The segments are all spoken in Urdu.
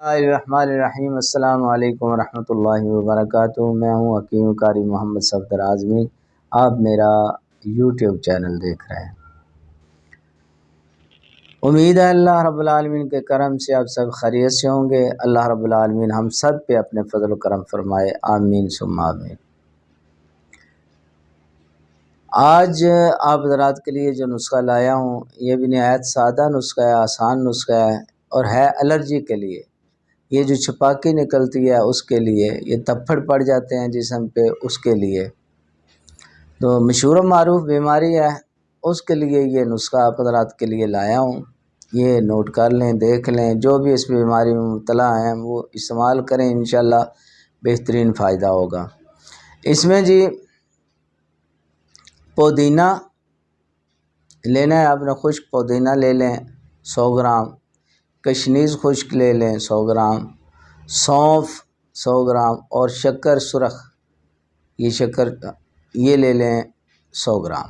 الرحمن الرحیم۔ السلام علیکم ورحمۃ اللہ وبرکاتہ۔ میں ہوں حکیم قاری محمد صفدر اعظمی۔ آپ میرا یوٹیوب چینل دیکھ رہے ہیں۔ امید ہے اللہ رب العالمین کے کرم سے آپ سب خیریت سے ہوں گے۔ اللہ رب العالمین ہم سب پہ اپنے فضل و کرم فرمائے، آمین ثم آمین۔ آج آپ حضرات کے لیے جو نسخہ لایا ہوں یہ بھی نہایت سادہ نسخہ ہے، آسان نسخہ ہے، اور ہے الرجی کے لیے۔ یہ جو چھپاکی نکلتی ہے اس کے لیے، یہ تپھڑ پڑ جاتے ہیں جسم پہ، اس کے لیے تو مشہور و معروف بیماری ہے، اس کے لیے یہ نسخہ آپ حضرات کے لیے لایا ہوں۔ یہ نوٹ کر لیں، دیکھ لیں، جو بھی اس بیماری میں مبتلا ہیں وہ استعمال کریں، انشاءاللہ بہترین فائدہ ہوگا۔ اس میں جی پودینہ لینا ہے آپ نے، خشک پودینہ لے لیں 100 گرام، کشنیز خشک لے لیں 100 گرام، سونف 100 گرام، اور شکر سرخ، یہ شکر یہ لے لیں 100 گرام۔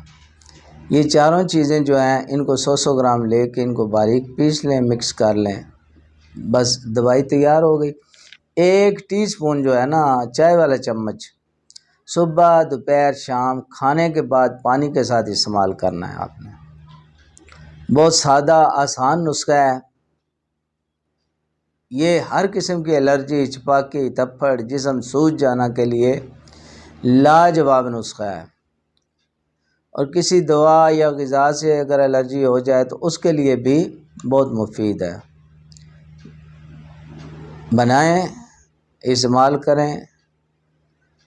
یہ چاروں چیزیں جو ہیں ان کو 100 گرام لے کے ان کو باریک پیس لیں، مکس کر لیں، بس دوائی تیار ہو گئی۔ 1 ٹی سپون جو ہے نا، چائے والا چمچ، صبح دوپہر شام کھانے کے بعد پانی کے ساتھ استعمال کرنا ہے آپ نے۔ بہت سادہ آسان نسخہ ہے۔ یہ ہر قسم کی الرجی، چھپاکی، تپھڑ، جسم سوج جانا کے لیے لاجواب نسخہ ہے، اور کسی دوا یا غذا سے اگر الرجی ہو جائے تو اس کے لیے بھی بہت مفید ہے۔ بنائیں، استعمال کریں۔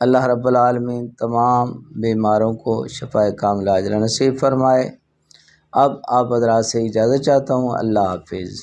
اللہ رب العالمین تمام بیماروں کو شفائے کاملہ عاجلہ نصیب فرمائے۔ اب آپ حضرات سے اجازت چاہتا ہوں۔ اللہ حافظ۔